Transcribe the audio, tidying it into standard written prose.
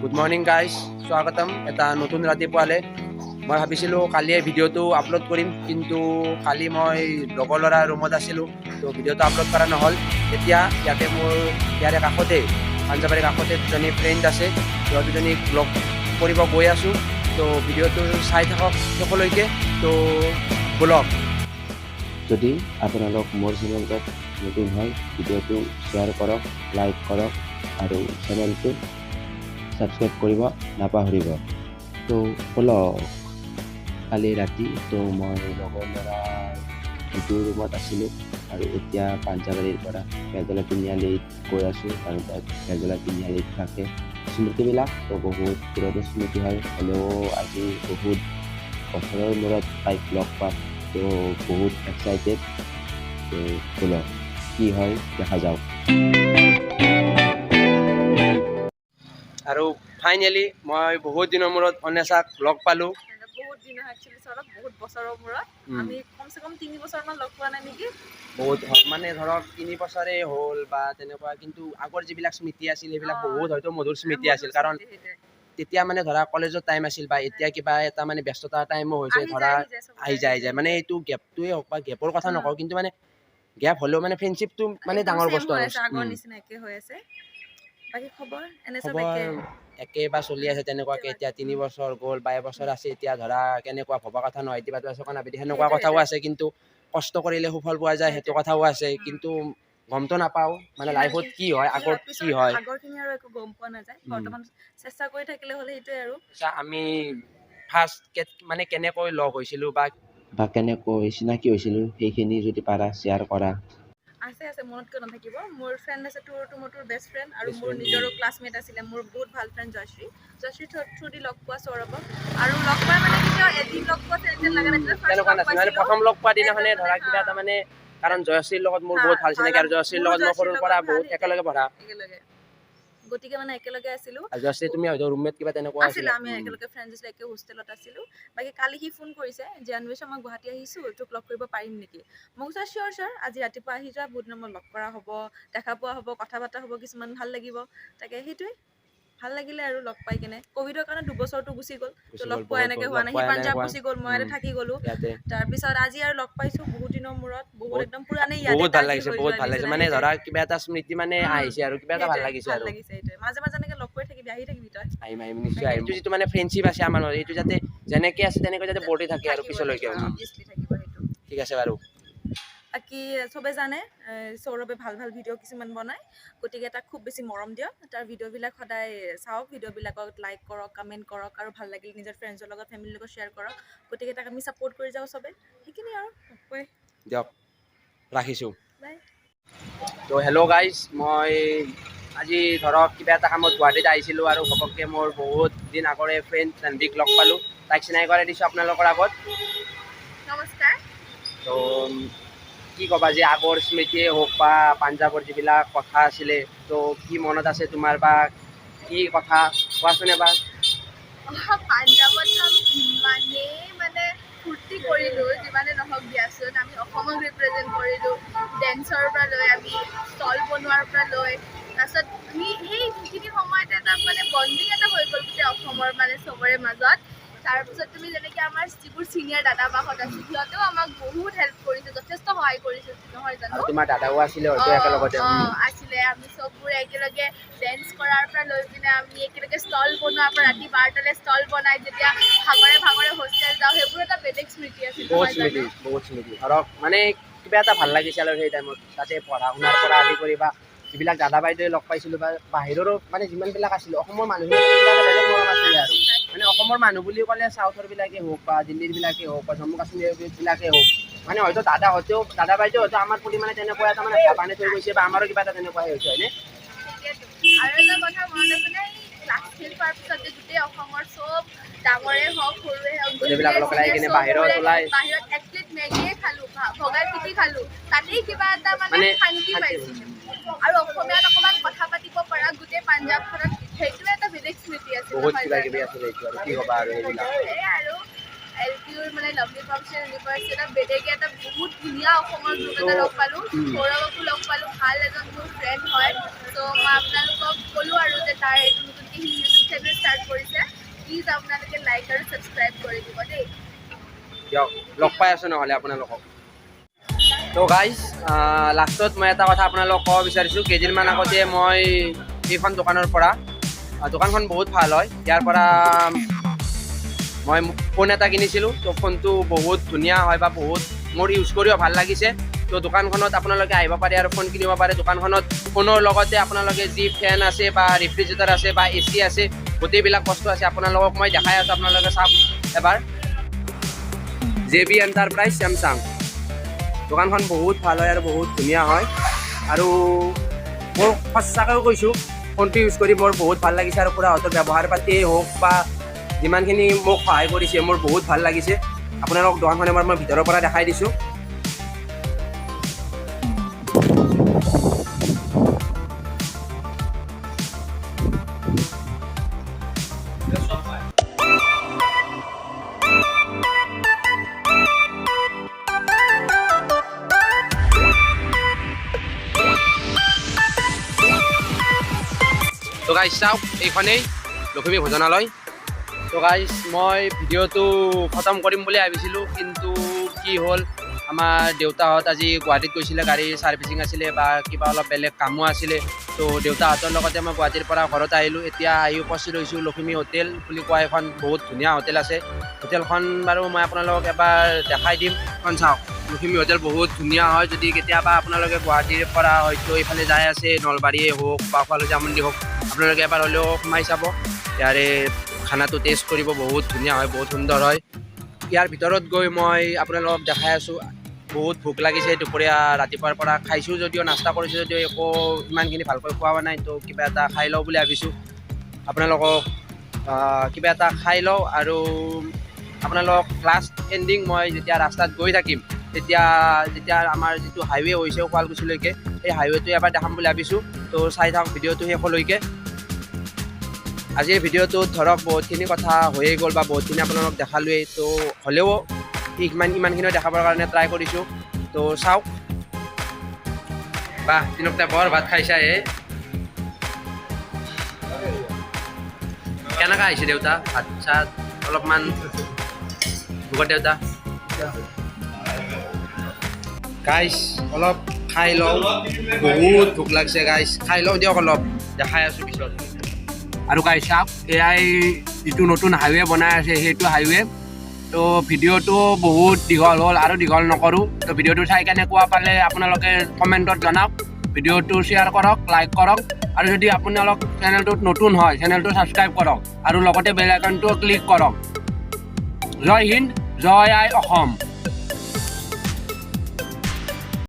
Good morning guys, স্বাগতম এটা নতুন ৰাতিপুৱালে। মই ভাবিছিলোঁ কালিয়ে ভিডিঅ'টো আপলোড কৰিম, কিন্তু কালি মই লগৰ ল'ৰাৰ ৰুমত আছিলোঁ, তো ভিডিঅ'টো আপলোড কৰা নহ'ল। এতিয়া ইয়াতে মোৰ ইয়াৰে কাষতে পাঞ্জাবাৰীৰ কাষতে দুজনী ফ্ৰেণ্ড আছে, সিহঁত দুজনীক লগ কৰিব গৈ আছোঁ। তো ভিডিঅ'টো চাই থাকক শেষলৈকে। তো ব'লক। যদি আপোনালোক মোৰ চেনেলত নতুন হয়, ভিডিঅ'টো শ্বেয়াৰ কৰক, লাইক কৰক আৰু চেনেলটো ছাবস্ক্ৰাইব কৰিব নাপাহৰিব। তো ব'লক। কালি ৰাতি মই লগৰ ল'ৰাৰ ইটো ৰুমত আছিলোঁ আৰু এতিয়া পাঞ্জাবাৰীৰ পৰা বেলতলা তিনিআলিত গৈ আছোঁ, আৰু তাত বেলতলা তিনিআলিত থাকে স্মৃতিবিলাক। বহুত পুৰণি স্মৃতি হয়, হ'লেও আজি বহুত বছৰৰ মূৰত তাইক লগ পাম। তো বহুত এক্সাইটেড। তো ব'লক, কি হয় দেখা যাওক। আৰু ফাইনেলি মই বহুত দিনৰ মূৰত অন্বেষাক লগ পালোঁ। বহুত দিন একচুৱেলি চলক, বহুত বছৰৰ মূৰত আমি কমচে কম 3 বছৰমান লগ পোৱা নাই নেকি। বহুত মানে ধৰক 3 বছৰেই হ'ল বা তেনেকুৱা, কিন্তু আগৰ যিবিলাক স্মৃতি আছিল সেইবিলাক বহুত হয়তো মধুৰ স্মৃতি আছিল। কাৰণ তেতিয়া মানে ধৰা কলেজৰ টাইম আছিল বা এতিয়া কিবা এটা মানে ব্যস্ততাৰ টাইমো হৈছে, ধৰা আহি যায় মানে এইটো গেপটোৱে হওক বা গেপৰ কথা নকওঁ, কিন্তু মানে গেপ হ'লেও মানে ফ্ৰেণ্ডশ্বিপটো মানে ডাঙৰ বস্তু আৰু আগৰ নিচিনা একে হৈ আছে। বাকী খবৰ এনে চব খবৰ একে বা চলি আছে তেনেকুৱাকে। এতিয়া 3 বছৰ গ'ল বা এবছৰ আছে, এতিয়া ধৰা কেনেকুৱা ভবা কথা নহয়, কিবা চকনা বিধি সেনেকুৱা কথাও আছে। কিন্তু কষ্ট কৰিলে সুফল পোৱা যায় সেইটো কথাও আছে, কিন্তু গমটো নাপাওঁ মানে লাইফত কি হয়, আগত কি হয়। আগৰখিনি আৰু একো গম পোৱা নাযায়, বৰ্তমান চেষ্টা কৰি থাকিলে হ'লে সেইটোৱে আৰু। আমি ফাৰ্ষ্ট মানে কেনেকৈ লগ হৈছিলোঁ বা কেনেকৈ চিনাকি হৈছিলোঁ, সেইখিনি যদি পাৰা শ্বেয়াৰ কৰা। আছে মনত কিয় নাথাকিব। মোৰ ফ্ৰেণ্ড আছে, তোৰ বেষ্ট ফ্ৰেণ্ড, আৰু মোৰ নিজৰো ক্লাছমেট আছিলে, মোৰ বহুত ভাল ফ্ৰেণ্ড জয়শ্ৰী থ্ৰু দি লগ পোৱা সৌৰভক। আৰু লগ পোৱা মানে কেতিয়াও এদিন লগ পোৱা ফ্ৰেণ্ড লগা নাছিলে, তেনেকুৱা নাছিল। প্ৰথম লগ পোৱা দিনাখনে ধৰা কিবা এটা মানে, কাৰণ জয়শ্ৰীৰ লগত মোৰ বহুত ভাল চিনাকি, আৰু জয়শ্ৰীৰ লগত মই সৰুৰ পৰা বহুত একেলগে পঢ়া, গতিকে মানে একেলগে আছিলোঁ। জয়শ্ৰী তুমি হয়তো ৰুমমেট কিবা তেনেকুৱা আছিলে, আমি একেলগে ফ্ৰেণ্ড আছিলোঁ, একে হোষ্টেলত আছিলোঁ। বাকী কালি সি ফোন কৰিছে যে অন্বেষা মই গুৱাহাটী আহিছোঁ, তোক লগ কৰিব পাৰিম নেকি। মই কৈছোঁ চিয়ৰ, আজি ৰাতিপুৱা আহি যোৱা, বহুত দিনৰ মূৰত লগ কৰা হ'ব, দেখা পোৱা হ'ব, কথা পতা হ'ব, কিছুমান ভাল লাগিব। তাকে সেইটোৱে ভাল লাগিলে আৰু লগ পাই কেনে। ক'ভিডৰ কাৰণে 2 বছৰটো গুচি গ'ল, তো লগ পোৱা এনেকে হোৱা নাই। সি পাঞ্জাৱ গুচি গ'ল, মই ইয়াতে থাকি গ'লো। তাৰপিছত আজি আৰু লগ পাইছোঁ বহুত দিনৰ মূৰত, বহুত একদম পুৰাণি ইয়াতে বহুত ভাল লাগিছে, বহুত ভাল লাগিছে। মানে ধৰা কিবা এটা স্মৃতি মানে আহিছে আৰু কিবা এটা ভাল লাগিছে আৰু এইটোৱে। মাজে মাজে এনেকে লগ কৰি থাকিবি, আহি থাকিবি তই। আহিম নিশ্চয় আহিম। যিটো মানে ফ্ৰেণ্ডশ্বিপ আছে আমাৰ মাজত, এইটো যাতে যেনেকে আছে তেনেকৈ যাতে বৰ্তি থাকে আৰু পিছলৈকে। অবভিয়াছলি থাকিব সেইটো। ঠিক আছে বাৰু। বাকী চবে জানে সৌৰভে ভাল ভাল ভিডিঅ' কিছুমান বনায়, গতিকে তাক খুব বেছি মৰম দিয়ক। তাৰ ভিডিঅ'বিলাক সদায় চাওক, ভিডিঅ'বিলাকত লাইক কৰক, কমেণ্ট কৰক, আৰু ভাল লাগিল নিজৰ ফ্ৰেণ্ডছৰ লগত, ফেমিলিৰ লগত শ্বেয়াৰ কৰক। গতিকে তাক আমি ছাপোৰ্ট কৰি যাওঁ চবে, সেইখিনি আৰু দিয়ক, ৰাখিছোঁ। বাই। তো হেল্ল' গাইজ, মই আজি ধৰক কিবা এটা কামত গুৱাহাটীত আহিছিলোঁ, আৰু ঘপককৈ মোৰ বহুত দিন আগৰে ফ্ৰেণ্ড জাহ্নৱীক লগ পালোঁ। তাইক চিনাকি কৰাই দিছোঁ আপোনালোকৰ আগত। নমস্কাৰ। তো কি ক'বা যে আগৰ স্মৃতিয়ে হওক বা পাঞ্জাৱৰ যিবিলাক কথা আছিলে, তো কি মনত আছে তোমাৰ বা কি কথা কোৱাচোন এবাৰ। পাঞ্জাৱত আমি ইমানেই মানে ফূৰ্তি কৰিলোঁ, যিমানে নহওক দিয়াচোন। আমি অসমক ৰিপ্ৰেজেণ্ট কৰিলোঁ, ডেন্সৰ পৰা লৈ, আমি ষ্টল বনোৱাৰ পৰা লৈ। তাৰপিছত আমি সেইখিনি সময়ত এটা মানে বণ্ডিং এটা হৈ গ'ল গোটেই অসমৰ মানে চবৰে মাজত। তাৰপিছত তুমি যেনেকৈ আমাৰ যিবোৰ ছিনিয়ৰ দাদা বাহঁত আছে, সিহঁতেও আমাক বহুত হেল্প কৰিছে, যথেষ্ট সহায় কৰিছে, নহয় জানো। তোমাৰ দাদাও আছিলে হয়তো একেলগতে। আছিলে। আমি চববোৰে একেলগে ডেন্স কৰাৰ পৰা লৈ কিনে আমি একেলগে ষ্টল বনোৱাৰ পৰা, ৰাতি 12টালৈ ষ্টল বনাই যেতিয়া ভাগৰে হোষ্টেল যাওঁ, সেইবোৰ এটা বেলেগ স্মৃতি আছিল। বহুত স্মৃতি ধৰক মানে কিবা এটা ভাল লাগিছিল আৰু সেই টাইমত। তাতে পঢ়া শুনাৰ পৰা আদি কৰি বা যিবিলাক দাদা বাইদেউ লগ পাইছিলোঁ, বা বাহিৰৰো মানে যিমানবিলাক আছিলোঁ, অসমৰ মানুহবিলাক বেলেগ মৰম আছিলে আৰু মানে অসমৰ মানুহ বুলি ক'লে চাউথৰ বিলাকেই হওক বা দিল্লীৰ বিলাকেই হওক বা জম্মু কাশ্মীৰৰ বিলাকেই হওক, মানে হয়তো দাদা বাইদেউ হয়তো আমাৰ প্ৰতি মানে তেনেকুৱা এটা মানে ভাৱ আনি থৈ গৈছে, বা আমাৰো কিবা এটা তেনেকুৱাই হৈছে, হয়নে? আৰু এটা কথা মনত আছেনে, ক্লাছ 10 পোৱাৰ পিছত গোটেই অসমৰ চব ডাঙৰে হওক সৰুৱে হওক, বাহিৰত এক প্লেট মেগীয়ে খালোঁ, ভগাই পিটি খালোঁ, তাতেই কিবা এটা মানে শান্তি পাইছিলোঁ। আৰু অসমীয়াত অকণমান কথা পাতিব পৰা গোটেই পাঞ্জাৱখনত, সেইটোৱে এটা বেলেগ স্মৃতি আছিল। বহুত কিবা কিবি আছিলে এইটো, আৰু কি ক'বা আৰু সেইবিলাক। আৰু LPUৰ মানে লাভলী ফাংচন ইউনিভাৰ্চিটিত বেলেগে এটা বহুত ধুনীয়া অসমৰ গ্ৰুপ এটা লগ পালোঁ, সৌৰভকো লগ পালোঁ, ভাল এজন মোৰ ফ্ৰেণ্ড হয়। ত' মই আপোনালোকক ক'লোঁ আৰু যে তাৰ এইটো নতুনকৈ সি ইউটিউব চেনেল লাইক আৰু ছাবস্ক্ৰাইব কৰি দিব দেই। দিয়ক লগ পাই আছোঁ নহ'লে আপোনালোকক। তো গাইজ লাষ্টত মই এটা কথা আপোনালোকক ক'ব বিচাৰিছোঁ। কেইদিনমান আগতে মই এইখন দোকানৰ পৰা, দোকানখন বহুত ভাল হয়, ইয়াৰ পৰা মই ফোন এটা কিনিছিলোঁ। তো ফোনটো বহুত ধুনীয়া হয় বা বহুত মোৰ ইউজ কৰিও ভাল লাগিছে। তো দোকানখনত আপোনালোকে আহিব পাৰে আৰু ফোন কিনিব পাৰে। দোকানখনত ফোনৰ লগতে আপোনালোকে যি ফেন আছে বা ৰেফ্ৰিজাৰেটৰ আছে বা AC আছে, গোটেইবিলাক বস্তু আছে। আপোনালোকক মই দেখাই আছোঁ, আপোনালোকে চাওক এবাৰ। JB enterprise Samsung. দোকানখন বহুত ভাল হয় আৰু বহুত ধুনীয়া হয়। আৰু মোৰ সঁচাকৈ কৈছোঁ, ফোনটো ইউজ কৰি মোৰ বহুত ভাল লাগিছে আৰু খুৰাহঁতৰ ব্যৱহাৰ পাতিয়েই হওক বা যিমানখিনি মোক সহায় কৰিছে মোৰ বহুত ভাল লাগিছে। আপোনালোকক দোকানখন এবাৰ মই ভিতৰৰ পৰা দেখাই দিছোঁ। তো গাইজ চাওক, এইখনেই লখিমী ভোজনালয়। তো গাইজ মই ভিডিঅ'টো খতম কৰিম বুলি ভাবিছিলোঁ, কিন্তু কি হ'ল, আমাৰ দেউতাহঁত আজি গুৱাহাটীত গৈছিলে, গাড়ীৰ ছাৰ্ভিচিং আছিলে বা কিবা অলপ বেলেগ কামো আছিলে। তো দেউতাহঁতৰ লগতে মই গুৱাহাটীৰ পৰা ঘৰত আহিলোঁ। এতিয়া আহি উপস্থিত হৈছোঁ লখিমী হোটেল বুলি কোৱা এখন বহুত ধুনীয়া হোটেল আছে। হোটেলখন বাৰু মই আপোনালোকক এবাৰ দেখাই দিম। এখন চাওক, লখিমী হোটেল বহুত ধুনীয়া হয়। যদি কেতিয়াবা আপোনালোকে গুৱাহাটীৰ পৰা হয়তো এইফালে যাই আছে, নলবাৰীয়ে হওক বা জামুণ্ডি হওক, আপোনালোকে এবাৰ হ'লেও সোমাই চাব। ইয়াৰে খানাটো টেষ্ট কৰিব, বহুত ধুনীয়া হয়, বহুত সুন্দৰ হয়। ইয়াৰ ভিতৰত গৈ মই আপোনালোকক দেখাই আছোঁ। বহুত ভোক লাগিছে, দুপৰীয়া ৰাতিপুৱাৰ পৰা খাইছোঁ যদিও, নাস্তা কৰিছোঁ যদিও একো ইমানখিনি ভালকৈ খোৱা হোৱা নাই। তো কিবা এটা খাই লওঁ বুলি ভাবিছোঁ। আপোনালোকক কিবা এটা খাই লওঁ আৰু আপোনালোকক লাষ্ট এণ্ডিং মই যেতিয়া ৰাস্তাত গৈ থাকিম, যেতিয়া আমাৰ যিটো হাইৱে হৈছে শুৱালকুছিলৈকে, সেই হাইৱেটো এবাৰ দেখাম বুলি ভাবিছোঁ। তো চাই থাকক ভিডিঅ'টো শেষলৈকে। আজিৰ ভিডিঅ'টোত ধৰক বহুতখিনি কথা হৈয়ে গ'ল বা বহুতখিনি আপোনালোকক দেখালোৱেই। তো হ'লেও ইমানখিনিও দেখাবৰ কাৰণে ট্ৰাই কৰিছোঁ। তো চাওক। বাহ, তিনিটা বৰ ভাত খাইছা হে। কেনেকুৱা আহিছে দেউতা ভাত চাত? অলপমান ভোকত দেউতা গাইজ অলপ খাই লওঁ, বহুত ভোক লাগিছে গাইজ। খাই লওঁ দিয়ক অলপ, দেখাই আছোঁ পিছত। আৰু গাইজ চাওক, এয়াই যিটো নতুন হাইৱে বনাই আছে সেইটো হাইৱে। তো ভিডিঅ'টো বহুত দীঘল হ'ল আৰু দীঘল নকৰোঁ। তো ভিডিঅ'টো চাই কেনেকুৱা পালে আপোনালোকে কমেণ্টত জনাওক। ভিডিঅ'টো শ্বেয়াৰ কৰক, লাইক কৰক, আৰু যদি আপোনালোক চেনেলটোত নতুন হয় চেনেলটো ছাবস্ক্ৰাইব কৰক আৰু লগতে বেল আইকনটো ক্লিক কৰক। জয় হিন্দ, জয় আই অসম।